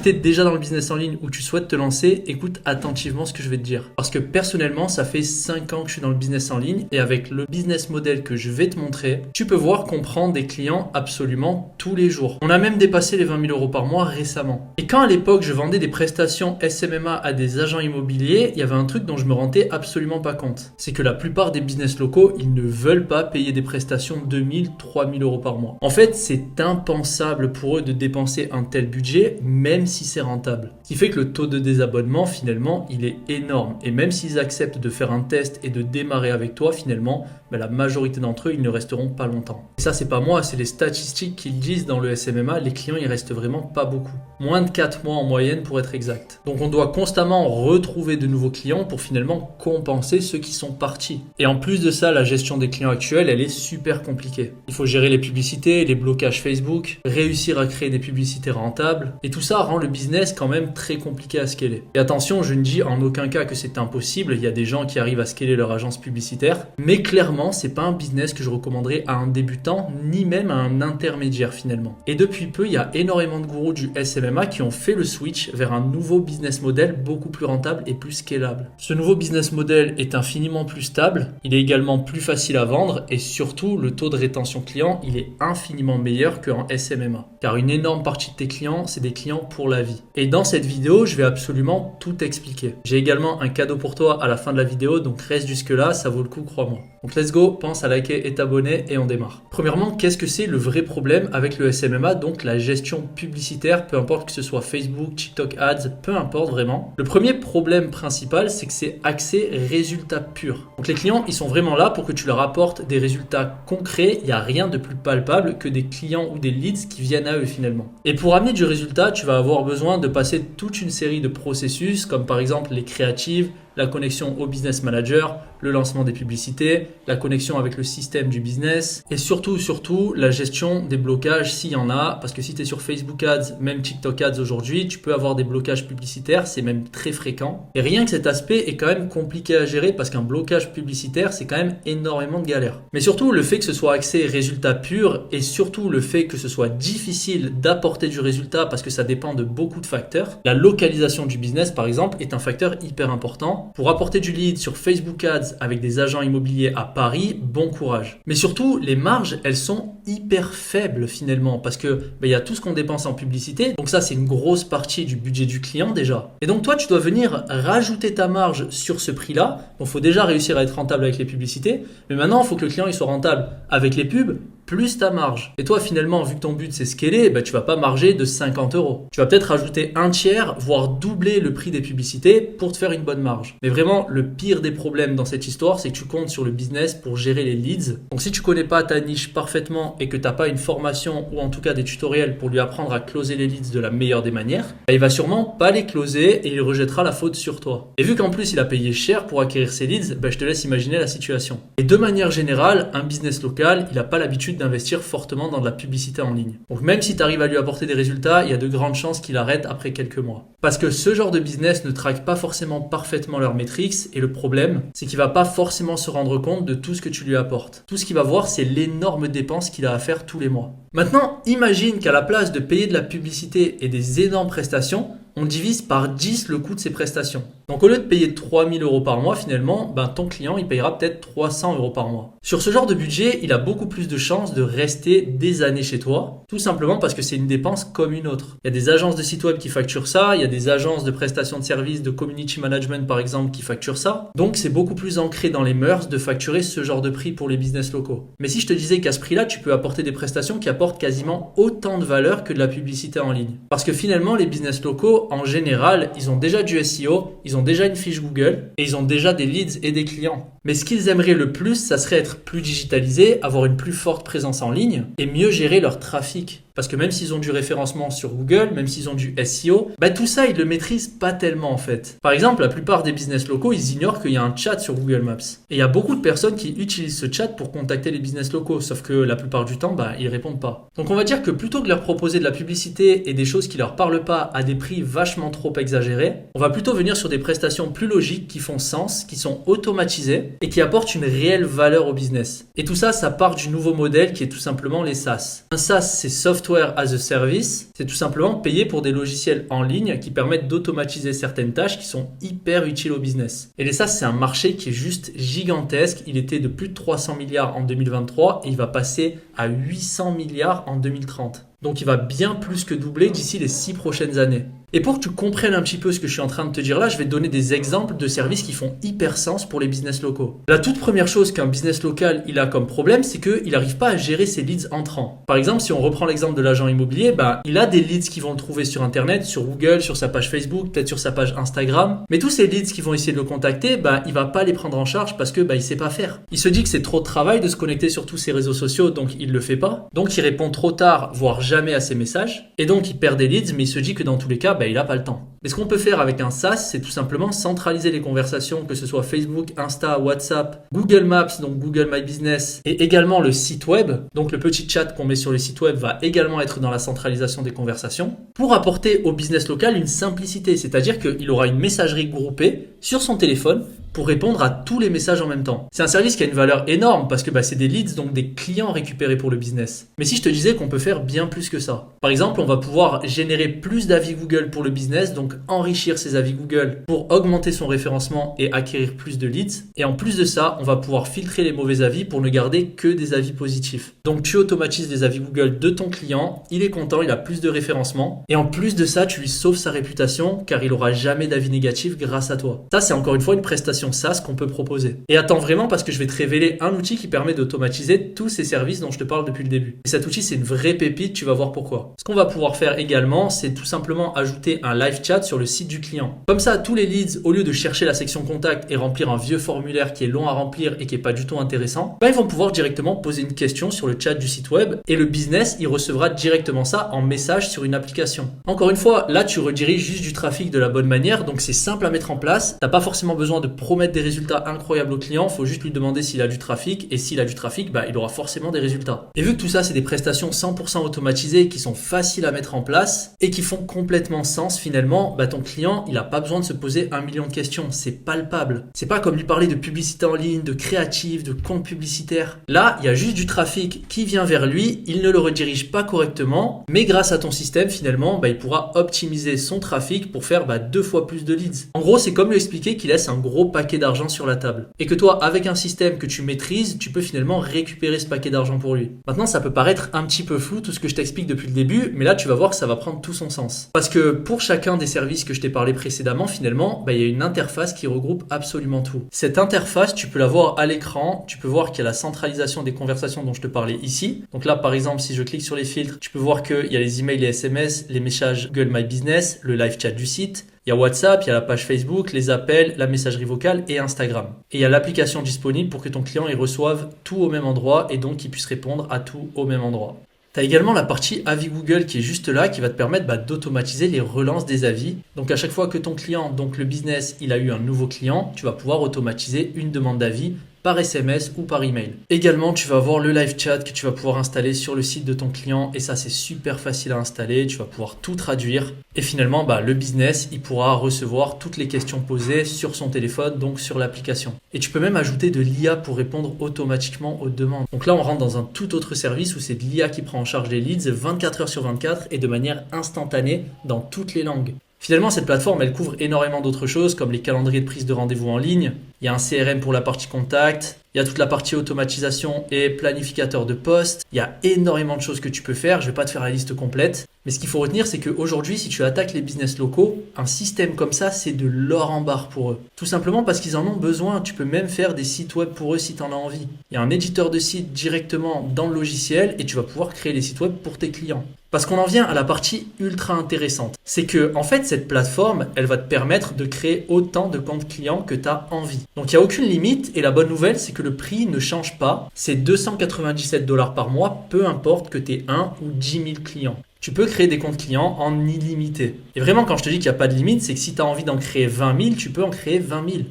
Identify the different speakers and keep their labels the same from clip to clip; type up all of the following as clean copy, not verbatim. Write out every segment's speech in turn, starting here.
Speaker 1: tu es déjà dans le business en ligne ou tu souhaites te lancer, écoute attentivement ce que je vais te dire. Parce que personnellement, ça fait 5 ans que je suis dans le business en ligne et avec le business model que je vais te montrer, tu peux voir qu'on prend des clients absolument tous les jours. On a même dépassé les 20 000 euros par mois récemment. Et quand à l'époque, je vendais des prestations SMMA à des agents immobiliers, il y avait un truc dont je me rendais absolument pas compte. C'est que la plupart des business locaux, ils ne veulent pas payer des prestations 2 000, 3 000 euros par mois. En fait, c'est impensable pour eux de dépenser un tel budget, même si c'est rentable. Ce qui fait que le taux de désabonnement, finalement, il est énorme. Et même s'ils acceptent de faire un test et de démarrer avec toi, finalement, la majorité d'entre eux, ils ne resteront pas longtemps. Et ça, c'est pas moi, c'est les statistiques qui le disent dans le SMMA. Les clients, ils restent vraiment pas beaucoup. Moins de 4 mois en moyenne pour être exact. Donc, on doit constamment retrouver de nouveaux clients pour finalement compenser ceux qui sont partis. Et en plus de ça, la gestion des clients actuels, elle est super compliquée. Il faut gérer les publicités, les blocages Facebook, réussir à créer des publicités rentables. Et tout ça rend le business quand même très compliqué à scaler. Et attention, je ne dis en aucun cas que c'est impossible. Il y a des gens qui arrivent à scaler leur agence publicitaire. Mais clairement, c'est pas un business que je recommanderais à un débutant, ni même à un intermédiaire finalement. Et depuis peu, il y a énormément de gourous du SMMA qui ont fait le switch vers un nouveau business model beaucoup plus rentable et plus scalable. Ce nouveau business model est infiniment plus stable, il est également plus facile à vendre et surtout le taux de rétention client, il est infiniment meilleur qu'en SMMA. Car une énorme partie de tes clients, c'est des clients pour la vie. Et dans cette vidéo, je vais absolument tout expliquer. J'ai également un cadeau pour toi à la fin de la vidéo, donc reste jusque là, ça vaut le coup, crois-moi. Donc let's go, pense à liker et t'abonner et on démarre. Premièrement, qu'est-ce que c'est le vrai problème avec le SMMA, donc la gestion publicitaire, peu importe que ce soit Facebook, TikTok Ads, peu importe vraiment. Le premier problème principal, c'est que c'est axé résultat pur. Donc les clients, ils sont vraiment là pour que tu leur apportes des résultats concrets. Il n'y a rien de plus palpable que des clients ou des leads qui viennent à eux finalement. Et pour amener du résultat, tu vas avoir besoin de passer toute une série de processus, comme par exemple les créatives, la connexion au business manager, le lancement des publicités, la connexion avec le système du business et surtout la gestion des blocages s'il y en a, parce que si tu es sur Facebook Ads, même TikTok Ads aujourd'hui, tu peux avoir des blocages publicitaires, c'est même très fréquent. Et rien que cet aspect est quand même compliqué à gérer parce qu'un blocage publicitaire, c'est quand même énormément de galères. Mais surtout le fait que ce soit axé résultat pur et surtout le fait que ce soit difficile d'apporter du résultat parce que ça dépend de beaucoup de facteurs. La localisation du business par exemple est un facteur hyper important. Pour apporter du lead sur Facebook Ads avec des agents immobiliers à Paris, bon courage. Mais surtout, les marges, elles sont hyper faibles finalement parce que il y a tout ce qu'on dépense en publicité. Donc ça, c'est une grosse partie du budget du client déjà. Et donc toi, tu dois venir rajouter ta marge sur ce prix-là. Donc il faut déjà réussir à être rentable avec les publicités. Mais maintenant, il faut que le client il soit rentable avec les pubs plus ta marge. Et toi, finalement, vu que ton but c'est scaler, tu vas pas marger de 50 euros. Tu vas peut-être rajouter un tiers, voire doubler le prix des publicités pour te faire une bonne marge. Mais vraiment, le pire des problèmes dans cette histoire, c'est que tu comptes sur le business pour gérer les leads. Donc si tu connais pas ta niche parfaitement et que tu n'as pas une formation ou en tout cas des tutoriels pour lui apprendre à closer les leads de la meilleure des manières, il va sûrement pas les closer et il rejettera la faute sur toi. Et vu qu'en plus il a payé cher pour acquérir ses leads, je te laisse imaginer la situation. Et de manière générale, un business local, il n'a pas l'habitude d'investir fortement dans de la publicité en ligne. Donc même si tu arrives à lui apporter des résultats, il y a de grandes chances qu'il arrête après quelques mois. Parce que ce genre de business ne traque pas forcément parfaitement leurs métriques et le problème, c'est qu'il va pas forcément se rendre compte de tout ce que tu lui apportes. Tout ce qu'il va voir, c'est l'énorme dépense qu'il a à faire tous les mois. Maintenant, imagine qu'à la place de payer de la publicité et des énormes prestations, on divise par 10 le coût de ces prestations. Donc au lieu de payer 3 000 euros par mois, finalement, ton client il payera peut-être 300 euros par mois. Sur ce genre de budget, il a beaucoup plus de chances de rester des années chez toi, tout simplement parce que c'est une dépense comme une autre. Il y a des agences de sites web qui facturent ça, il y a des agences de prestations de services, de community management par exemple qui facturent ça. Donc c'est beaucoup plus ancré dans les mœurs de facturer ce genre de prix pour les business locaux. Mais si je te disais qu'à ce prix-là, tu peux apporter des prestations qui apportent quasiment autant de valeur que de la publicité en ligne. Parce que finalement, les business locaux, en général, ils ont déjà du SEO, ils ont déjà une fiche Google et ils ont déjà des leads et des clients. Mais ce qu'ils aimeraient le plus, ça serait être plus digitalisé, avoir une plus forte présence en ligne et mieux gérer leur trafic. Parce que même s'ils ont du référencement sur Google, même s'ils ont du SEO, tout ça, ils le maîtrisent pas tellement en fait. Par exemple, la plupart des business locaux, ils ignorent qu'il y a un chat sur Google Maps. Et il y a beaucoup de personnes qui utilisent ce chat pour contacter les business locaux, sauf que la plupart du temps, ils répondent pas. Donc on va dire que plutôt que de leur proposer de la publicité et des choses qui leur parlent pas à des prix vachement trop exagérés, on va plutôt venir sur des prestations plus logiques qui font sens, qui sont automatisées et qui apportent une réelle valeur au business. Et tout ça, ça part du nouveau modèle qui est tout simplement les SaaS. Un SaaS, c'est Software as a Service. C'est tout simplement payer pour des logiciels en ligne qui permettent d'automatiser certaines tâches qui sont hyper utiles au business. Et les SaaS, c'est un marché qui est juste gigantesque. Il était de plus de 300 milliards en 2023 et il va passer à 800 milliards en 2030. Donc il va bien plus que doubler d'ici les 6 prochaines années. Et pour que tu comprennes un petit peu ce que je suis en train de te dire là, je vais te donner des exemples de services qui font hyper sens pour les business locaux. La toute première chose qu'un business local il a comme problème, c'est qu'il n'arrive pas à gérer ses leads entrants. Par exemple, si on reprend l'exemple de l'agent immobilier, il a des leads qui vont le trouver sur Internet, sur Google, sur sa page Facebook, peut-être sur sa page Instagram. Mais tous ces leads qui vont essayer de le contacter, il va pas les prendre en charge parce que il sait pas faire. Il se dit que c'est trop de travail de se connecter sur tous ces réseaux sociaux, donc il le fait pas. Donc il répond trop tard, voire jamais à ses messages. Et donc il perd des leads, mais il se dit que dans tous les cas, il n'a pas le temps. Mais ce qu'on peut faire avec un SaaS, c'est tout simplement centraliser les conversations, que ce soit Facebook, Insta, WhatsApp, Google Maps, donc Google My Business, et également le site web. Donc le petit chat qu'on met sur le site web va également être dans la centralisation des conversations, pour apporter au business local une simplicité, c'est-à-dire qu'il aura une messagerie groupée sur son téléphone pour répondre à tous les messages en même temps. C'est un service qui a une valeur énorme parce que c'est des leads, donc des clients récupérés pour le business. Mais si je te disais qu'on peut faire bien plus que ça. Par exemple, on va pouvoir générer plus d'avis Google pour le business, donc enrichir ses avis Google pour augmenter son référencement et acquérir plus de leads. Et en plus de ça, on va pouvoir filtrer les mauvais avis pour ne garder que des avis positifs. Donc tu automatises les avis Google de ton client, il est content, il a plus de référencement. Et en plus de ça, tu lui sauves sa réputation car il aura jamais d'avis négatifs grâce à toi. Ça, c'est encore une fois une prestation SaaS qu'on peut proposer. Et attends vraiment parce que je vais te révéler un outil qui permet d'automatiser tous ces services dont je te parle depuis le début. Et cet outil, c'est une vraie pépite, tu vas voir pourquoi. Ce qu'on va pouvoir faire également, c'est tout simplement ajouter un live chat sur le site du client. Comme ça, tous les leads, au lieu de chercher la section contact et remplir un vieux formulaire qui est long à remplir et qui est pas du tout intéressant, ils vont pouvoir directement poser une question sur le chat du site web et le business, il recevra directement ça en message sur une application. Encore une fois, là, tu rediriges juste du trafic de la bonne manière, donc c'est simple à mettre en place. T'as pas forcément besoin de promettre des résultats incroyables au client, faut juste lui demander s'il a du trafic et s'il a du trafic, il aura forcément des résultats. Et vu que tout ça, c'est des prestations 100% automatisées qui sont faciles à mettre en place et qui font complètement sens finalement, ton client, il a pas besoin de se poser 1 million de questions, c'est palpable. C'est pas comme lui parler de publicité en ligne, de créatif, de compte publicitaire. Là, il y a juste du trafic qui vient vers lui, il ne le redirige pas correctement, mais grâce à ton système, finalement, il pourra optimiser son trafic pour faire 2 fois plus de leads. En gros, c'est comme lui expliquer qu'il laisse un gros paquet d'argent sur la table. Et que toi, avec un système que tu maîtrises, tu peux finalement récupérer ce paquet d'argent pour lui. Maintenant, ça peut paraître un petit peu flou tout ce que je t'explique depuis le début, mais là, tu vas voir que ça va prendre tout son sens. Parce que pour chacun des services que je t'ai parlé précédemment, finalement, il y a une interface qui regroupe absolument tout. Cette interface, tu peux la voir à l'écran, tu peux voir qu'il y a la centralisation des conversations dont je te parlais ici. Donc là, par exemple, si je clique sur les filtres, tu peux voir qu'il y a les emails, les SMS, les messages Google My Business, le live chat du site. Il y a WhatsApp, il y a la page Facebook, les appels, la messagerie vocale et Instagram. Et il y a l'application disponible pour que ton client y reçoive tout au même endroit et donc qu'il puisse répondre à tout au même endroit. Tu as également la partie avis Google qui est juste là, qui va te permettre d'automatiser les relances des avis. Donc à chaque fois que ton client, donc le business, il a eu un nouveau client, tu vas pouvoir automatiser une demande d'avis par SMS ou par email. Également, tu vas avoir le live chat que tu vas pouvoir installer sur le site de ton client et ça, c'est super facile à installer. Tu vas pouvoir tout traduire et finalement, le business, il pourra recevoir toutes les questions posées sur son téléphone, donc sur l'application. Et tu peux même ajouter de l'IA pour répondre automatiquement aux demandes. Donc là, on rentre dans un tout autre service où c'est de l'IA qui prend en charge les leads 24 heures sur 24 et de manière instantanée dans toutes les langues. Finalement, cette plateforme, elle couvre énormément d'autres choses comme les calendriers de prise de rendez-vous en ligne. Il y a un CRM pour la partie contact. Il y a toute la partie automatisation et planificateur de postes. Il y a énormément de choses que tu peux faire. Je ne vais pas te faire la liste complète. Mais ce qu'il faut retenir, c'est qu'aujourd'hui, si tu attaques les business locaux, un système comme ça, c'est de l'or en barre pour eux. Tout simplement parce qu'ils en ont besoin. Tu peux même faire des sites web pour eux si tu en as envie. Il y a un éditeur de site directement dans le logiciel et tu vas pouvoir créer les sites web pour tes clients. Parce qu'on en vient à la partie ultra intéressante. C'est que, en fait, cette plateforme, elle va te permettre de créer autant de comptes clients que tu as envie. Donc, il n'y a aucune limite et la bonne nouvelle, c'est que le prix ne change pas. C'est 297 $ par mois, peu importe que tu aies 1 ou 10 000 clients. Tu peux créer des comptes clients en illimité. Et vraiment, quand je te dis qu'il n'y a pas de limite, c'est que si tu as envie d'en créer 20 000, tu peux en créer 20 000.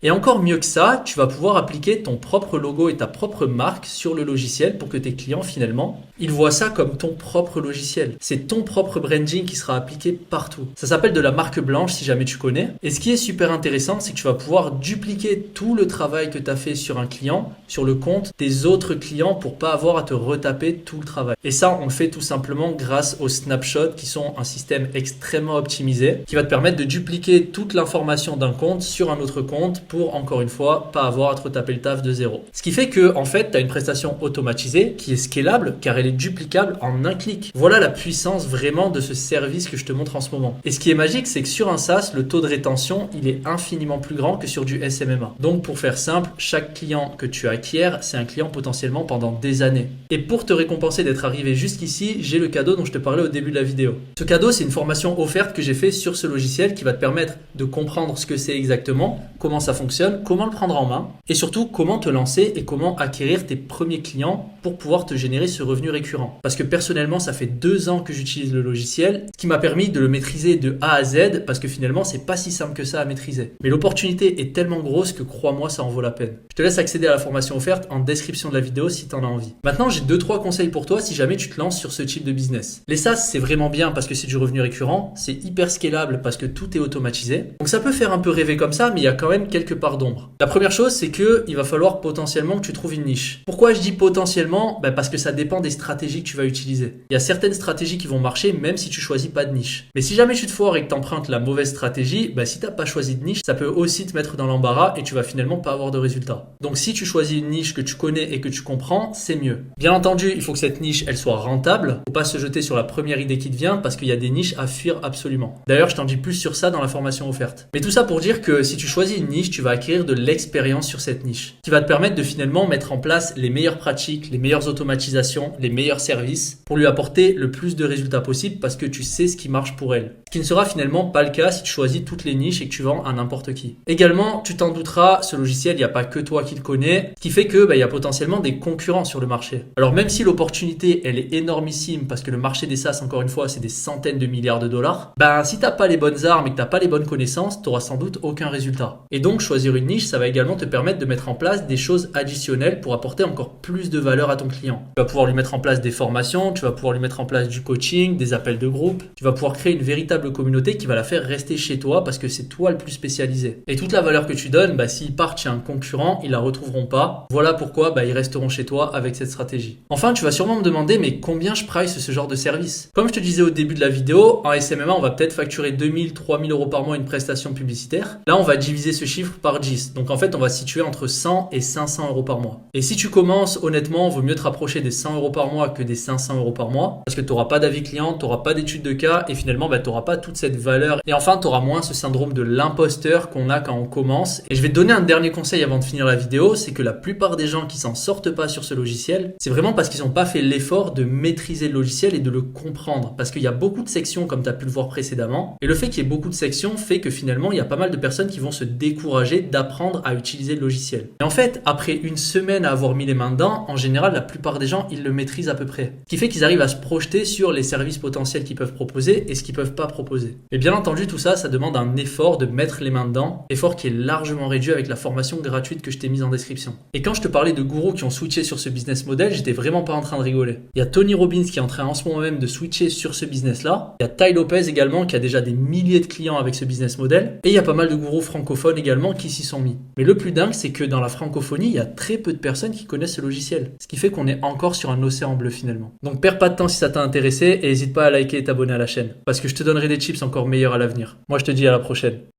Speaker 1: Et encore mieux que ça, tu vas pouvoir appliquer ton propre logo et ta propre marque sur le logiciel pour que tes clients, finalement, Ils voient ça comme ton propre logiciel. C'est ton propre branding qui sera appliqué partout. Ça s'appelle de la marque blanche si jamais tu connais. Et ce qui est super intéressant, c'est que tu vas pouvoir dupliquer tout le travail que tu as fait sur un client, sur le compte des autres clients pour pas avoir à te retaper tout le travail. Et ça, on le fait tout simplement grâce aux snapshots qui sont un système extrêmement optimisé qui va te permettre de dupliquer toute l'information d'un compte sur un autre compte pour, encore une fois, pas avoir à te retaper le taf de zéro. Ce qui fait que, en fait, tu as une prestation automatisée qui est scalable car elle est duplicable en un clic. Voilà la puissance vraiment de ce service que je te montre en ce moment. Et ce qui est magique, c'est que sur un SaaS, le taux de rétention, il est infiniment plus grand que sur du SMMA. Donc, pour faire simple, chaque client que tu acquiers, c'est un client potentiellement pendant des années. Et pour te récompenser d'être arrivé jusqu'ici, j'ai le cadeau dont je te parlais au début de la vidéo. Ce cadeau, c'est une formation offerte que j'ai fait sur ce logiciel qui va te permettre de comprendre ce que c'est exactement, comment ça fonctionne, comment le prendre en main et surtout comment te lancer et comment acquérir tes premiers clients pour pouvoir te générer ce revenu récurrent. Parce que personnellement, ça fait 2 ans que j'utilise le logiciel, ce qui m'a permis de le maîtriser de A à Z parce que finalement, c'est pas si simple que ça à maîtriser. Mais l'opportunité est tellement grosse que crois-moi, ça en vaut la peine. Je te laisse accéder à la formation offerte en description de la vidéo si tu en as envie. Maintenant, j'ai 2-3 conseils pour toi si jamais tu te lances sur ce type de business. Les SaaS, c'est vraiment bien parce que c'est du revenu récurrent, c'est hyper scalable parce que tout est automatisé. Donc ça peut faire un peu rêver comme ça, mais il y a quand même quelques parts d'ombre. La première chose, c'est que il va falloir potentiellement que tu trouves une niche. Pourquoi je dis potentiellement? Parce que ça dépend des stratégies que tu vas utiliser. Il y a certaines stratégies qui vont marcher même si tu choisis pas de niche. Mais si jamais tu te foires et que tu empruntes la mauvaise stratégie, si tu n'as pas choisi de niche, ça peut aussi te mettre dans l'embarras et tu vas finalement pas avoir de résultat. Donc si tu choisis une niche que tu connais et que tu comprends, c'est mieux. Bien entendu, il faut que cette niche elle soit rentable. Faut pas se jeter sur la première idée qui te vient parce qu'il y a des niches à fuir absolument. D'ailleurs, je t'en dis plus sur ça dans la formation offerte. Mais tout ça pour dire que si tu choisis une niche, tu vas acquérir de l'expérience sur cette niche qui va te permettre de finalement mettre en place les meilleures pratiques, les meilleures automatisations, les meilleurs services pour lui apporter le plus de résultats possible parce que tu sais ce qui marche pour elle. Ce qui ne sera finalement pas le cas si tu choisis toutes les niches et que tu vends à n'importe qui. Également, tu t'en douteras, ce logiciel, il n'y a pas que toi qui le connais, ce qui fait que il y a potentiellement des concurrents sur le marché. Alors même si l'opportunité, elle est énormissime parce que le marché des SaaS, encore une fois, c'est des centaines de milliards de dollars, si t'as pas les bonnes armes et que t'as pas les bonnes connaissances, tu n'auras sans doute aucun résultat. Et donc, choisir une niche, ça va également te permettre de mettre en place des choses additionnelles pour apporter encore plus de valeur à ton client. Tu vas pouvoir lui mettre en place des formations, tu vas pouvoir lui mettre en place du coaching, des appels de groupe, tu vas pouvoir créer une véritable communauté qui va la faire rester chez toi parce que c'est toi le plus spécialisé. Et toute la valeur que tu donnes, s'ils partent chez un concurrent, ils la retrouveront pas. Voilà pourquoi ils resteront chez toi avec cette stratégie. Enfin, tu vas sûrement me demander, mais combien je price ce genre de service? Comme je te disais au début de la vidéo, en SMMA, on va peut-être facturer 2000, 3000 euros par mois une prestation publicitaire. Là, on va diviser ce chiffre par 10. Donc en fait, on va se situer entre 100 et 500 euros par mois. Et si tu commences, honnêtement, vaut mieux te rapprocher des 100 euros par mois que des 500 euros par mois parce que tu n'auras pas d'avis client, tu n'auras pas d'études de cas et finalement, tu n'auras pas toute cette valeur. Et enfin, tu auras moins ce syndrome de l'imposteur qu'on a quand on commence. Et je vais te donner un dernier conseil avant de finir la vidéo, c'est que la plupart des gens qui s'en sortent pas sur ce logiciel, c'est vraiment parce qu'ils n'ont pas fait l'effort de maîtriser le logiciel et de le comprendre. Parce qu'il y a beaucoup de sections comme tu as pu le voir précédemment. Et le fait qu'il y ait beaucoup de sections fait que finalement, il y a pas mal de personnes qui vont se décourager d'apprendre à utiliser le logiciel. Et en fait, après une semaine à avoir mis les mains dedans, en général, la plupart des gens, ils le maîtrisent à peu près. Ce qui fait qu'ils arrivent à se projeter sur les services potentiels qu'ils peuvent proposer et ce qu'ils peuvent pas proposer. Et bien entendu, tout ça, ça demande un effort de mettre les mains dedans, effort qui est largement réduit avec la formation gratuite que je t'ai mise en description. Et quand je te parlais de gourous qui ont switché sur ce business model, j'étais vraiment pas en train de rigoler. Il y a Tony Robbins qui est en train en ce moment même de switcher sur ce business-là. Il y a Tai Lopez également qui a déjà des milliers de clients avec ce business model. Et il y a pas mal de gourous francophones également qui s'y sont mis. Mais le plus dingue, c'est que dans la francophonie, il y a très peu de personnes qui connaissent ce logiciel. Ce qui fait qu'on est encore sur un océan bleu finalement. Donc perds pas de temps si ça t'a intéressé et n'hésite pas à liker et t'abonner à la chaîne. Parce que je te donnerai des tips encore meilleurs à l'avenir. Moi je te dis à la prochaine.